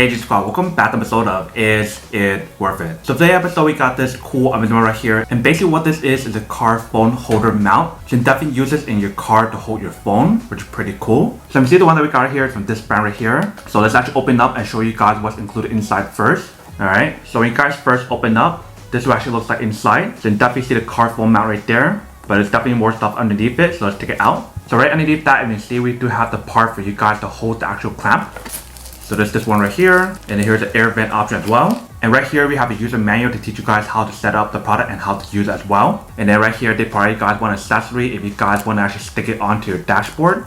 Hey G-Squad, welcome back to an episode of Is It Worth It? So today's episode we got this cool arrangement right here, and basically what this is a car phone holder mount. You can definitely use this in your car to hold your phone, which is pretty cool. So you see the one that we got here is from this brand right here. So let's actually open up and show you guys what's included inside first. Alright, so when you guys first open up, this is what actually looks like inside. So you can definitely see the car phone mount right there, but there's definitely more stuff underneath it, so let's take it out. So right underneath that, you can see we do have the part for you guys to hold the actual clamp. So there's this one right here, and then here's the air vent option as well. And right here we have a user manual to teach you guys how to set up the product and how to use it as well. And then right here they probably guys want an accessory if you guys want to actually stick it onto your dashboard.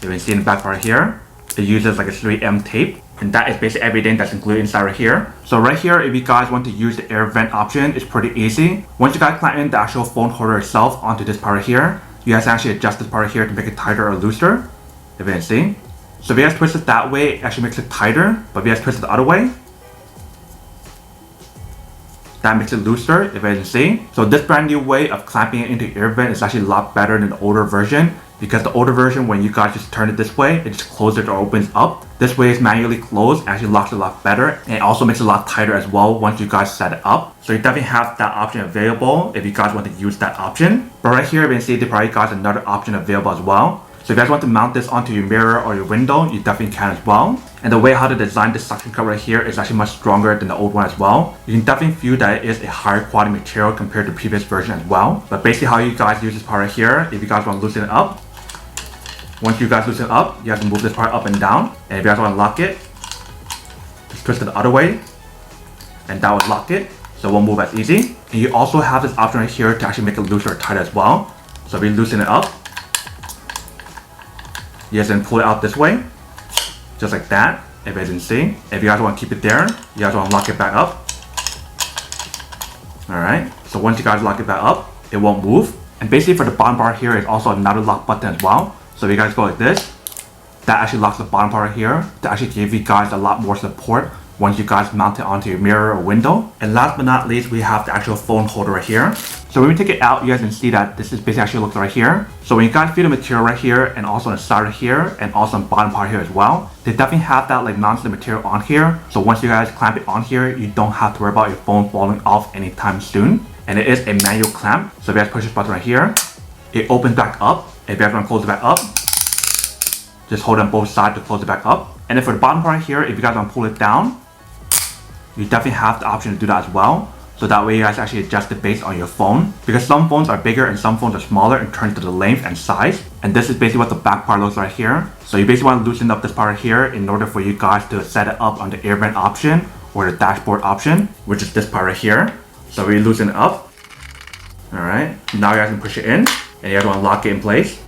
You can see in the back part here, it uses like a 3M tape. And that is basically everything that's included inside right here. So right here, if you guys want to use the air vent option, it's pretty easy. Once you guys clamp in the actual phone holder itself onto this part right here, you guys actually adjust this part right here to make it tighter or looser. If you can see. So if you guys twist it that way, it actually makes it tighter. But if you guys twist it the other way, that makes it looser, if you can see. So this brand new way of clamping it into your air vent is actually a lot better than the older version. Because the older version, when you guys just turn it this way, it just closes or opens up. This way it's manually closed, actually locks it a lot better. And it also makes it a lot tighter as well once you guys set it up. So you definitely have that option available if you guys want to use that option. But right here, you can see they probably got another option available as well. So if you guys want to mount this onto your mirror or your window, you definitely can as well. And the way how to design this suction cup right here is actually much stronger than the old one as well. You can definitely feel that it is a higher quality material compared to the previous version as well. But basically how you guys use this part right here, if you guys want to loosen it up, once you guys loosen it up, you have to move this part up and down. And if you guys want to lock it, just twist it the other way, and that will lock it, so it won't move as easy. And you also have this option right here to actually make it looser or tighter as well. So if you loosen it up, you guys can pull it out this way, just like that, if you didn't see. If you guys want to keep it there, you guys want to lock it back up. Alright, so once you guys lock it back up, it won't move. And basically for the bottom part here is also another lock button as well. So if you guys go like this, that actually locks the bottom part right here to actually give you guys a lot more support once you guys mount it onto your mirror or window. And last but not least, we have the actual phone holder right here. So when we take it out, you guys can see that this is basically actually looks right here. So when you guys feel the material right here and also on the side right here and also on the bottom part here as well, they definitely have that like non-slip material on here. So once you guys clamp it on here, you don't have to worry about your phone falling off anytime soon. And it is a manual clamp. So if you guys push this button right here, it opens back up. If you guys want to close it back up, just hold on both sides to close it back up. And then for the bottom part here, if you guys want to pull it down, you definitely have the option to do that as well. So that way you guys actually adjust it based on your phone. Because some phones are bigger and some phones are smaller in terms of the length and size. And this is basically what the back part looks like here. So you basically want to loosen up this part right here in order for you guys to set it up on the air vent option or the dashboard option, which is this part right here. So we loosen it up. Alright, now you guys can push it in and you guys want to lock it in place.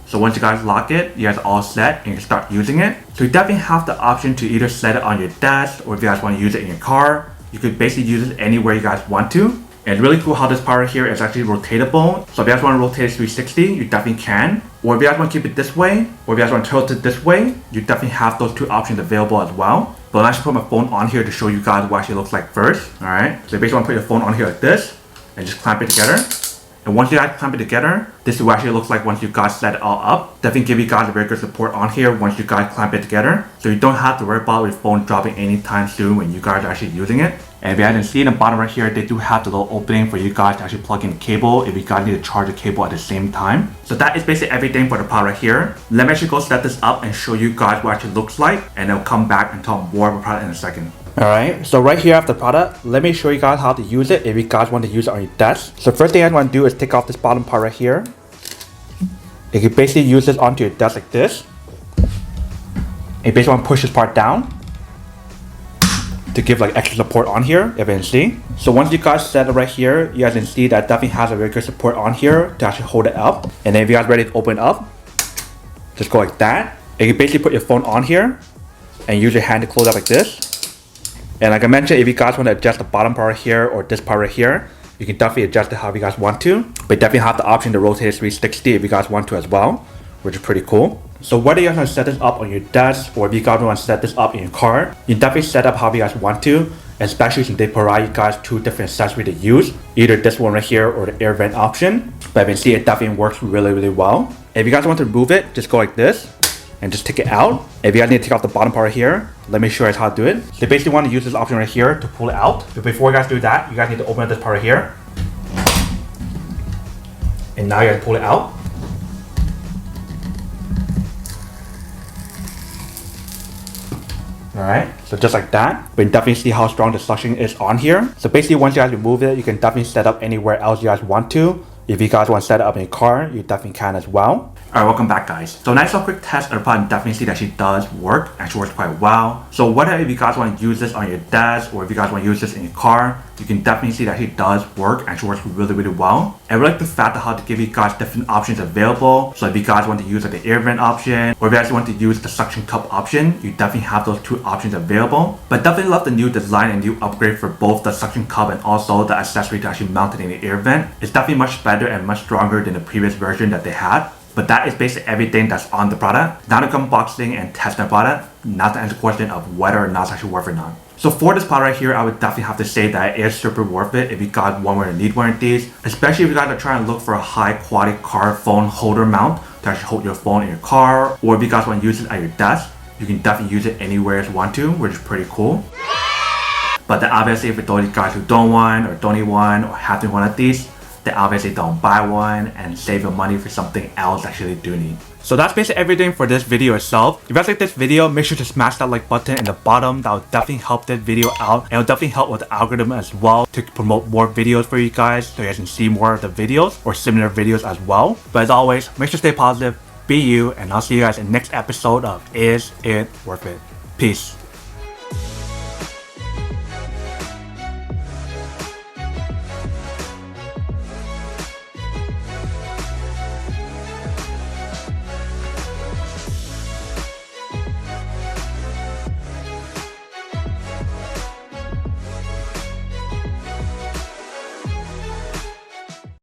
So once you guys lock it, you guys are all set and you can start using it. So you definitely have the option to either set it on your desk or if you guys want to use it in your car, you could basically use it anywhere you guys want to. And it's really cool how this part right here is actually rotatable. So if you guys want to rotate it 360, you definitely can. Or if you guys want to keep it this way, or if you guys want to tilt it this way, you definitely have those two options available as well. But I'll actually put my phone on here to show you guys what it actually looks like first. Alright, so you basically want to put your phone on here like this and just clamp it together. And once you guys clamp it together, this is what it actually looks like once you guys set it all up. Definitely give you guys a very good support on here once you guys clamp it together. So you don't have to worry about your phone dropping anytime soon when you guys are actually using it. And if you guys can see in the bottom right here, they do have the little opening for you guys to actually plug in the cable if you guys need to charge the cable at the same time. So that is basically everything for the part right here. Let me actually go set this up and show you guys what it actually looks like. And I'll come back and talk more about the product in a second. Alright, so right here I have the product. Let me show you guys how to use it if you guys want to use it on your desk. So first thing I want to do is take off this bottom part right here. You can basically use this onto your desk like this. And you basically want to push this part down to give like extra support on here, if you can see. So once you guys set it right here, you guys can see that definitely has a very good support on here to actually hold it up. And then if you guys ready to open it up, just go like that. And you can basically put your phone on here and use your hand to close up like this. And like I mentioned, if you guys want to adjust the bottom part right here or this part right here, you can definitely adjust it however you guys want to. But you definitely have the option to rotate it 360 if you guys want to as well, which is pretty cool. So whether you guys want to set this up on your desk or if you guys want to set this up in your car, you can definitely set up however you guys want to. Especially since they provide you guys two different accessories to use, either this one right here or the air vent option. But you can see it definitely works really well. If you guys want to remove it, just go like this. and just take it out. If you guys need to take off the bottom part here, let me show you guys how to do it. So you basically want to use this option right here to pull it out. But before you guys do that, you guys need to open up this part right here. And now you guys pull it out. Alright, so just like that, we can definitely see how strong the suction is on here. So basically once you guys remove it, you can definitely set up anywhere else you guys want to. If you guys want to set it up in a car, you definitely can as well. Alright, welcome back guys. So nice little quick test of the product, definitely see that she does work. Actually works quite well. So whether if you guys want to use this on your desk or if you guys want to use this in your car, you can definitely see that she does work. Actually works really well. I really like the fact of how to give you guys different options available. So if you guys want to use like the air vent option or if you guys want to use the suction cup option, you definitely have those two options available. But definitely love the new design and new upgrade for both the suction cup and also the accessory to actually mount it in the air vent. It's definitely much better and much stronger than the previous version that they had. But that is basically everything that's on the product. Now to come unboxing and test the product, not to answer the question of whether or not it's actually worth it or not. So for this product right here, I would definitely have to say that it is super worth it if you guys want or need one of these. Especially if you guys are trying to look for a high quality car phone holder mount to actually hold your phone in your car. Or if you guys want to use it at your desk, you can definitely use it anywhere you want to, which is pretty cool. But then obviously for those guys who don't want or don't need one or have one of these, then obviously don't buy one and save your money for something else that you actually do need. So that's basically everything for this video itself. If you guys like this video, make sure to smash that like button in the bottom. That will definitely help this video out and it will definitely help with the algorithm as well to promote more videos for you guys so you guys can see more of the videos or similar videos as well. But as always, make sure to stay positive, be you, and I'll see you guys in the next episode of Is It Worth It? Peace.